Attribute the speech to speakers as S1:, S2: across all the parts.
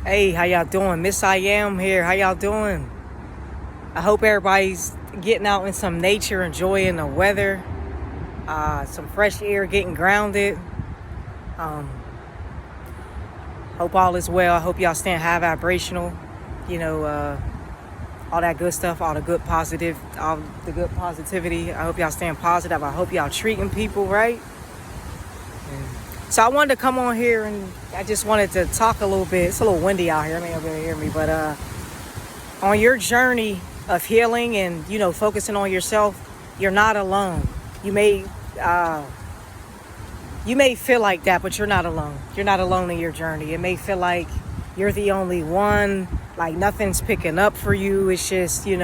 S1: Hey, how y'all doing? Miss I Am here. How y'all doing? I hope everybody's getting out in some nature, enjoying the weather, some fresh air, getting grounded. Um, Hope all is well. I hope y'all staying high vibrational. You know, all that good stuff, all the good positivity. I hope y'all staying positive. I hope y'all treating people right. So I wanted to come on here and I just wanted to talk a little bit. It's a little windy out here. I mean, you'll be able to hear me, but on your journey of healing and focusing on yourself, you're not alone. You may feel like that, but you're not alone. You're not alone in your journey. It may feel like you're the only one, like nothing's picking up for you. It's just you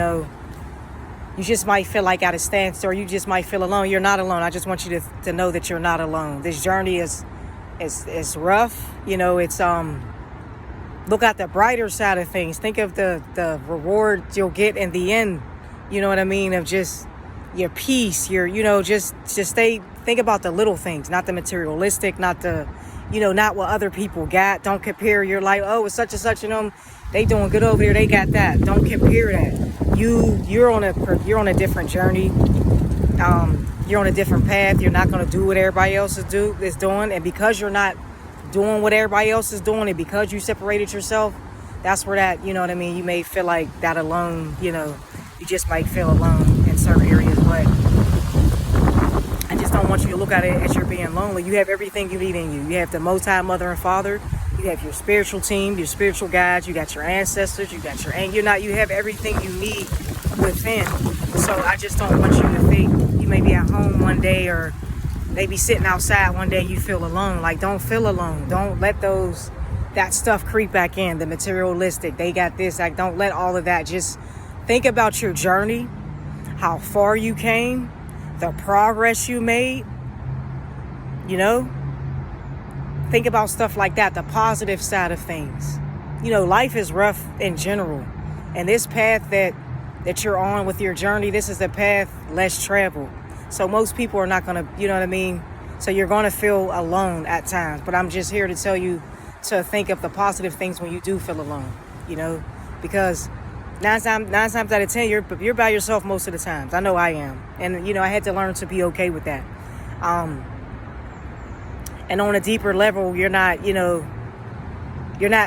S1: just might feel like at a standstill, or you just might feel alone. You're not alone. I just want you to know that you're not alone. This journey is rough. It's look at the brighter side of things. Think of the rewards you'll get in the end. You know what I mean? Of just your peace, just think about the little things, not the materialistic, not not what other people got. Don't compare your life. Oh, it's such and such, they doing good over there. They got that. Don't compare that. You're on a different journey. You're on a different path. You're not going to do what everybody else is doing. And because you're not doing what everybody else is doing, and because you separated yourself, that's where that, you may feel like that alone, you just might feel alone in certain areas. But I just don't want you to look at it as you're being lonely. You have everything you need in you. You have the Most High Mother and Father. You have your spiritual team, your spiritual guides. You got your ancestors. You have everything you need within. So I just don't want you to think you may be at home one day or maybe sitting outside one day, you feel alone. Like, don't feel alone. Don't let that stuff creep back in. The materialistic, they got this. Like, don't let all of that. Just think about your journey, how far you came, the progress you made. Think about stuff like that, the positive side of things. Life is rough in general. And this path that you're on with your journey, this is the path less traveled. So most people are not going to, So you're going to feel alone at times. But I'm just here to tell you to think of the positive things when you do feel alone, because nine times out of 10, you're by yourself most of the times. I know I am. And, I had to learn to be okay with that. And on a deeper level, you're not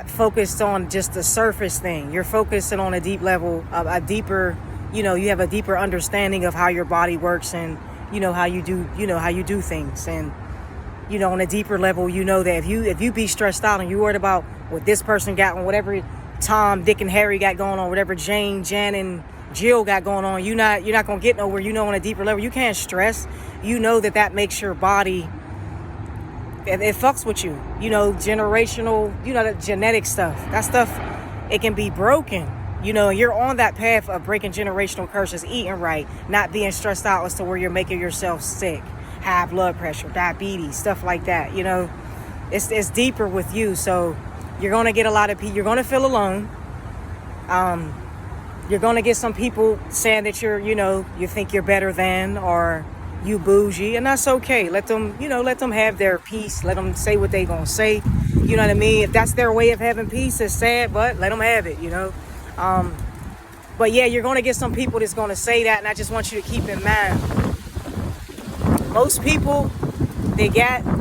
S1: focused on just the surface thing. You're focusing on a deep level, a deeper, you have a deeper understanding of how your body works and, how you do things. And, on a deeper level, that if you be stressed out and you worried about what this person got on, whatever Tom, Dick, and Harry got going on, whatever Jane, Jan, and Jill got going on, you're not going to get nowhere. On a deeper level, you can't stress. That makes your body, it fucks with you, generational, the genetic stuff. That stuff, it can be broken. You're on that path of breaking generational curses, eating right, not being stressed out as to where you're making yourself sick, high blood pressure, diabetes, stuff like that. It's deeper with you. So you're going to get a lot of people. You're going to feel alone. You're going to get some people saying that you think you're better than, or you bougie, and that's okay. Let them have their peace. Let them say what they going to say. You know what I mean? If that's their way of having peace, it's sad, but let them have it, But yeah, you're going to get some people that's going to say that, and I just want you to keep in mind, most people, they got the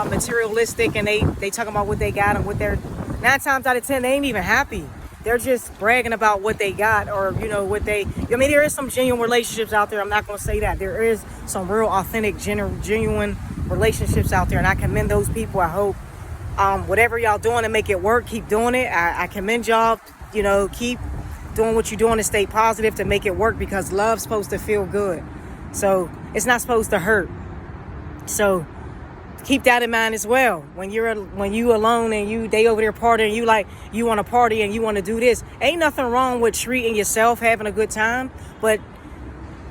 S1: materialistic, and they talking about what they got, and what they're 9 times out of 10, they ain't even happy. They're just bragging about what they got, or there is some genuine relationships out there. I'm not going to say that. There is some real authentic, genuine relationships out there, and I commend those people. I hope whatever y'all doing to make it work, keep doing it. I commend y'all. Keep doing what you're doing to stay positive, to make it work, because love's supposed to feel good. So it's not supposed to hurt. So keep that in mind as well. When you alone and they over there partying, you want to party and you want to do this. Ain't nothing wrong with treating yourself, having a good time. But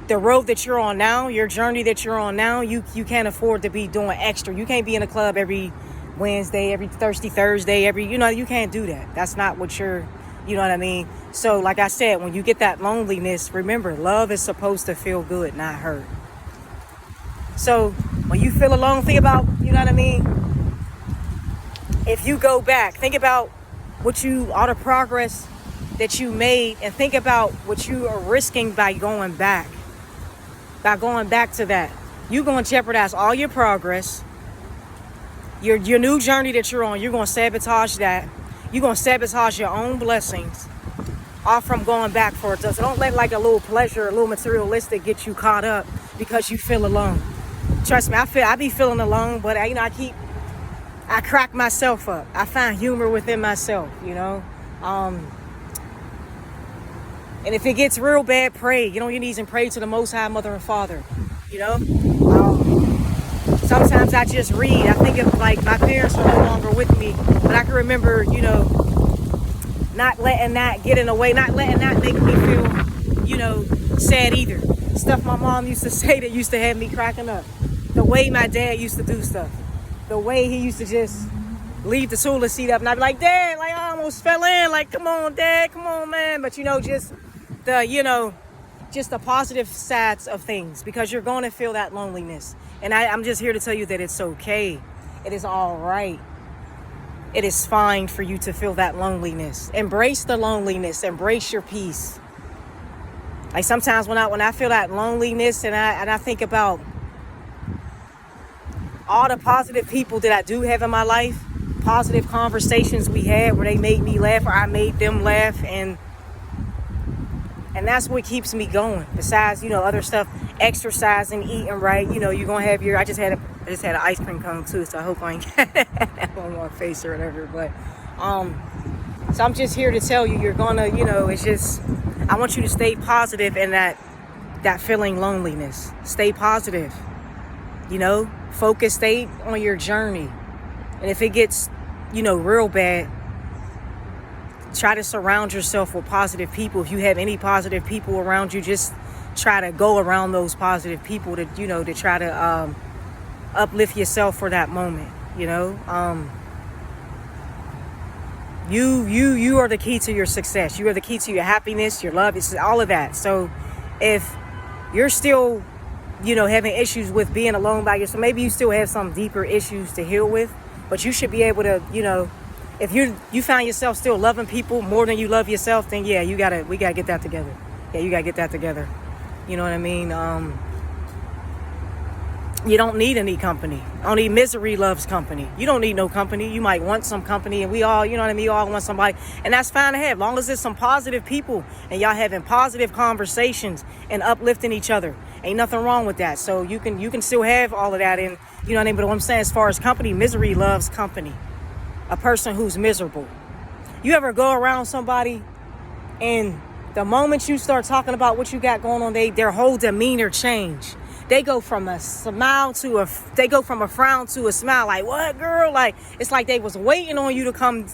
S1: the road that you're on now, your journey that you're on now, you can't afford to be doing extra. You can't be in a club every Wednesday, every Thursday, you can't do that. That's not what you're, you know what I mean? So like I said, when you get that loneliness, remember, love is supposed to feel good, not hurt. So when you feel alone, think about, if you go back, think about all the progress that you made, and think about what you are risking by going back. By going back to that, you're going to jeopardize all your progress, your new journey that you're on. You're going to sabotage that. You're going to sabotage your own blessings, all from going back for it. So don't let like a little pleasure, a little materialistic get you caught up because you feel alone. Trust me, I be feeling alone, but I crack myself up. I find humor within myself, and if it gets real bad, pray. Get on your knees and pray to the Most High, Mother and Father. Sometimes I just read. I think of like my parents are no longer with me, but I can remember, not letting that get in the way, not letting that make me feel, sad either. Stuff my mom used to say that used to have me cracking up. The way my dad used to do stuff. The way he used to just leave the toilet seat up, and I'd be like, Dad, like I almost fell in. Like, come on, Dad, come on, man. But just the positive sides of things, because you're going to feel that loneliness. And I'm just here to tell you that it's okay. It is all right. It is fine for you to feel that loneliness. Embrace the loneliness. Embrace your peace. Like sometimes when I feel that loneliness and I think about all the positive people that I do have in my life, positive conversations we had where they made me laugh or I made them laugh, and that's what keeps me going. Besides, other stuff, exercising, eating right. You're gonna have I just had an ice cream cone too, so I hope I ain't got that on my face or whatever. But so I'm just here to tell you, you're gonna, it's just, I want you to stay positive in that feeling loneliness. Stay positive. Focus, stay on your journey. And if it gets, real bad, try to surround yourself with positive people. If you have any positive people around you, just try to go around those positive people to try to uplift yourself for that moment. You are the key to your success. You are the key to your happiness, your love. It's all of that. So if you're still, having issues with being alone by yourself, maybe you still have some deeper issues to heal with, but you should be able to, if you find yourself still loving people more than you love yourself, then yeah, we gotta get that together. Yeah, you gotta get that together. You know what I mean? You don't need any company. Only misery loves company. You don't need no company. You might want some company, and we all, you know what I mean? We all want somebody, and that's fine to have, as long as there's some positive people and y'all having positive conversations and uplifting each other. Ain't nothing wrong with that. So you can still have all of that, and you know what I mean? But what I'm saying, as far as company, misery loves company. A person who's miserable. You ever go around somebody and the moment you start talking about what you got going on, their whole demeanor change. They go from a frown to a smile. Like, what, girl? Like, it's like they was waiting on you to come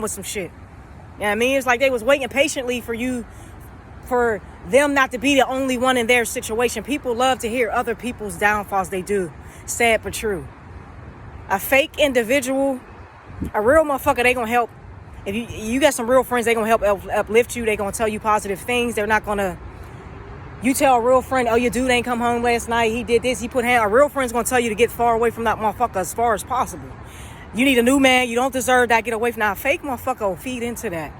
S1: with some shit. You know what I mean? It's like they was waiting patiently for them not to be the only one in their situation. People love to hear other people's downfalls. They do. Sad but true. A fake individual, a real motherfucker, they gonna help. If you got some real friends, they gonna help uplift you. They gonna tell you positive things. They're not gonna. You tell a real friend, oh, your dude ain't come home last night. He did this. He put hand. A real friend's gonna tell you to get far away from that motherfucker as far as possible. You need a new man. You don't deserve that. Get away from that. A fake motherfucker will feed into that.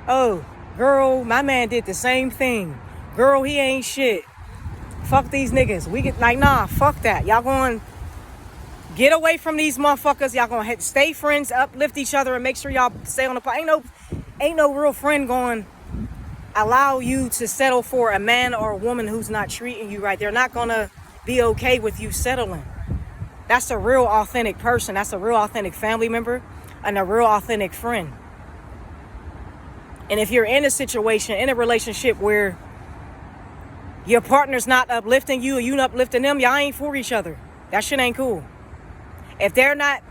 S1: Oh, girl, my man did the same thing. Girl, he ain't shit. Fuck these niggas. We get like, nah, fuck that. Y'all going. Get away from these motherfuckers. Y'all gonna stay friends, uplift each other, and make sure y'all stay on the pot. Ain't no real friend going allow you to settle for a man or a woman who's not treating you right. They're not gonna be okay with you settling. That's a real authentic person. That's a real authentic family member and a real authentic friend. And if you're in a situation, in a relationship where your partner's not uplifting you or you not uplifting them, y'all ain't for each other. That shit ain't cool. If they're not,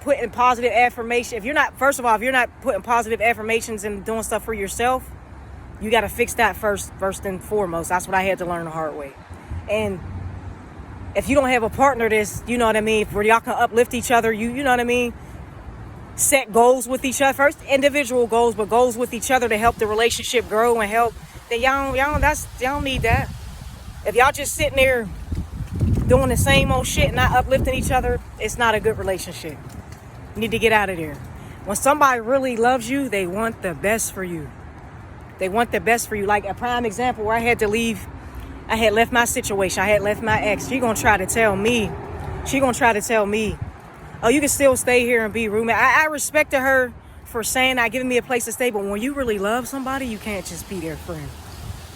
S1: putting positive affirmation, if you're not putting positive affirmations and doing stuff for yourself, you got to fix that first and foremost. That's what I had to learn the hard way. And if you don't have a partner that's, where y'all can uplift each other, you know what I mean? Set goals with each other. First, individual goals, but goals with each other to help the relationship grow and help. Then y'all don't need that. If y'all just sitting there doing the same old shit and not uplifting each other, it's not a good relationship. You need to get out of there. When somebody really loves you, they want the best for you. They want the best for you. Like a prime example where I had left my situation. I had left my ex. She gonna try to tell me, oh, you can still stay here and be roommate. I respected her for saying that, giving me a place to stay. But when you really love somebody, you can't just be their friend.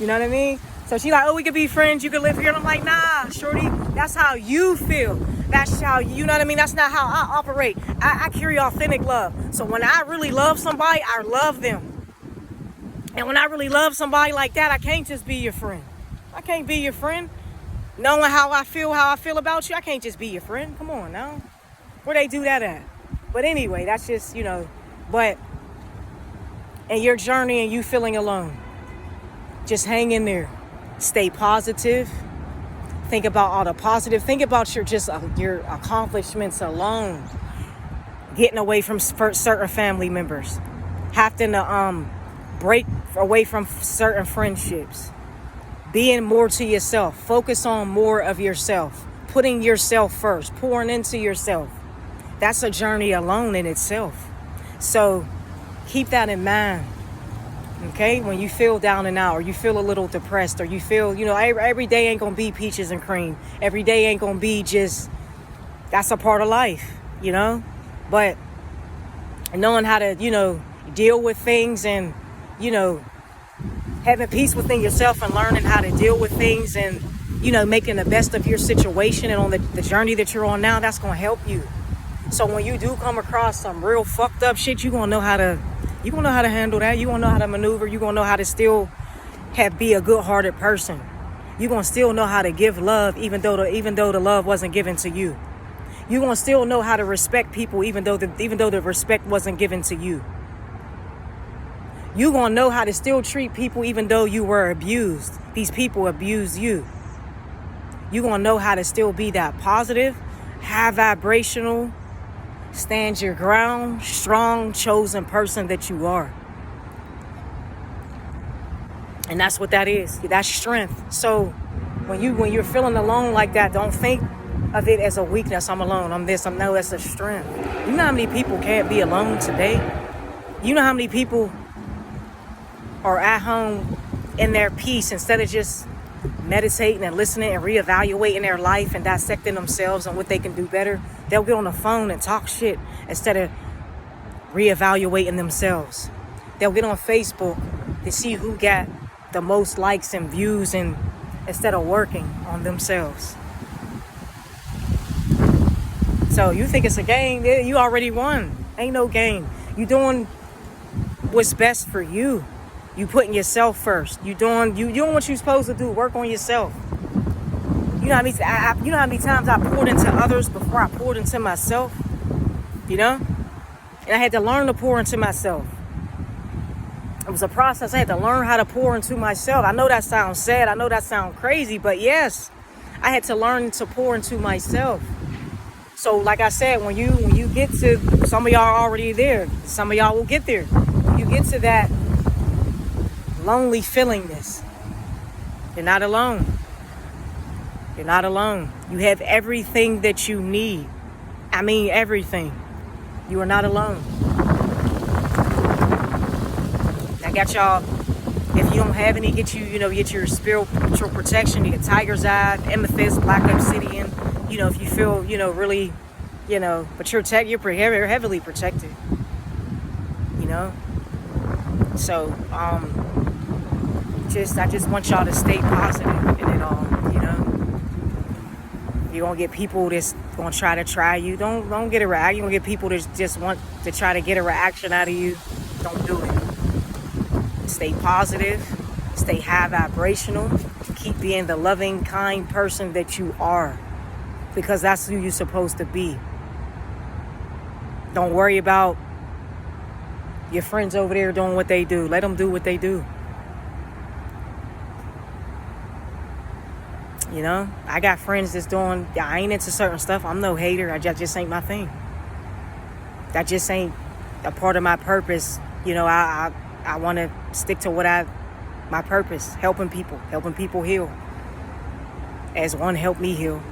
S1: You know what I mean? So she like, oh, we could be friends. You could live here. And I'm like, nah, shorty, that's how you feel. That's how, you know what I mean? That's not how I operate. I carry authentic love. So when I really love somebody, I love them. And when I really love somebody like that, I can't just be your friend. I can't be your friend. Knowing how I feel about you, I can't just be your friend. Come on now. Where they do that at? But anyway, that's just, but in your journey and you feeling alone, just hang in there. Stay positive. Think about all the positive. Think about your accomplishments alone. Getting away from certain family members. Having to break away from certain friendships. Being more to yourself. Focus on more of yourself. Putting yourself first. Pouring into yourself. That's a journey alone in itself. So keep that in mind. Okay, when you feel down and out, or you feel a little depressed, or you feel, every day ain't gonna be peaches and cream. Every day ain't gonna be that's a part of life, But knowing how to, deal with things and, having peace within yourself and learning how to deal with things and, making the best of your situation and on the journey that you're on now, that's gonna help you. So when you do come across some real fucked up shit, you're gonna know how to handle that. You're going to know how to maneuver. You're going to know how to still be a good-hearted person. You're going to still know how to give love even though the love wasn't given to you. You're going to still know how to respect people even though the respect wasn't given to you. You're going to know how to still treat people even though you were abused. These people abused you. You're going to know how to still be that positive, high vibrational, stand your ground, strong, chosen person that you are. And that's what that is. That's strength. So when you're feeling alone like that, don't think of it as a weakness. I'm alone. I'm this. No, it's a strength. You know how many people can't be alone today? You know how many people are at home in their peace instead of just meditating and listening and reevaluating their life and dissecting themselves and what they can do better? They'll get on the phone and talk shit instead of reevaluating themselves. They'll get on Facebook to see who got the most likes and views and instead of working on themselves. So you think it's a game? You already won. Ain't no game. You doing what's best for you. You putting yourself first. You doing what you're supposed to do. Work on yourself. You know how many times I poured into others before I poured into myself? And I had to learn to pour into myself. It was a process. I had to learn how to pour into myself. I know that sounds sad. I know that sounds crazy. But yes, I had to learn to pour into myself. So like I said, when you get to, some of y'all are already there. Some of y'all will get there. When you get to that lonely feelingness, you're not alone. You're not alone. You have everything that you need. I mean everything. You are not alone. I got y'all, if you don't have any, get your spiritual protection. You get Tiger's Eye, Amethyst, Black Obsidian. If you feel, really, but you're heavily protected. So, I just want y'all to stay positive in it all. You're going to get people that's going to try you. Don't get a reaction. You're going to get people that just want to try to get a reaction out of you. Don't do it. Stay positive. Stay high vibrational. Keep being the loving, kind person that you are. Because that's who you're supposed to be. Don't worry about your friends over there doing what they do. Let them do what they do. I got friends that's I ain't into certain stuff. I'm no hater. That just ain't my thing. That just ain't a part of my purpose. I want to stick to my purpose, helping people heal. As one helped me heal,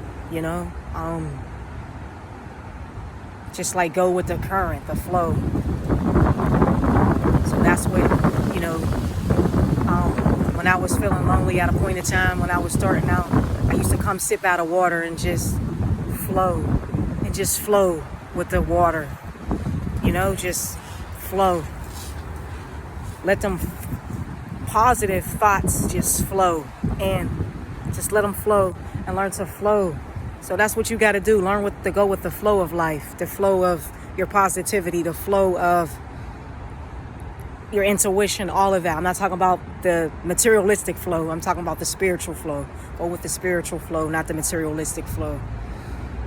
S1: Just like go with the current, the flow. So that's what, you know, when I was feeling lonely at a point in time, when I was starting out, I used to come sip out of water and just flow. And just flow with the water. You know, just flow. Let them positive thoughts just flow. And just let them flow and learn to flow. So that's what you got to do. Learn to go with the flow of life. The flow of your positivity. The flow of your intuition, all of that. I'm not talking about the materialistic flow. I'm talking about the spiritual flow. Go with the spiritual flow, not the materialistic flow.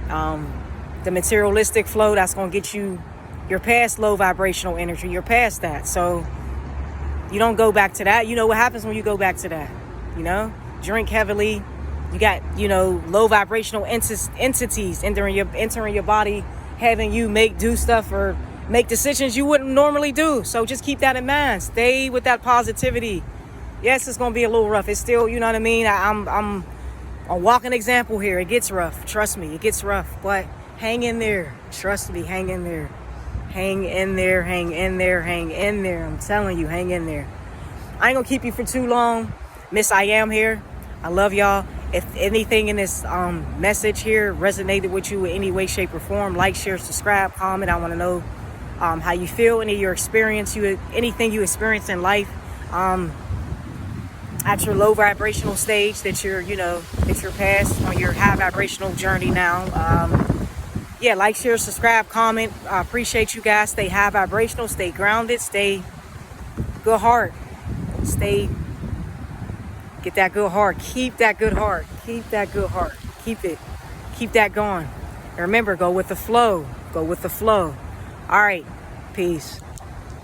S1: The materialistic flow, that's going to get you, you're past low vibrational energy. You're past that. So you don't go back to that. You know what happens when you go back to that? You know, drink heavily. You got, you know, low vibrational entities entering your body, having you do stuff or make decisions you wouldn't normally do. So just keep that in mind. Stay with that positivity. Yes, it's going to be a little rough. It's still, you know what I mean? I'm a walking example here. It gets rough. Trust me, it gets rough. But hang in there. Trust me, hang in there. Hang in there, hang in there, hang in there. I'm telling you, hang in there. I ain't going to keep you for too long. Miss I Am here. I love y'all. If anything in this message here resonated with you in any way, shape, or form, like, share, subscribe, comment. I want to know how you feel, any of your experience, anything you experience in life at your low vibrational stage that you're past on your high vibrational journey now. Yeah, like, share, subscribe, comment. I appreciate you guys. Stay high vibrational, stay grounded, stay good heart, get that good heart, keep that good heart, keep that good heart, keep that going. And remember, go with the flow, All right, peace.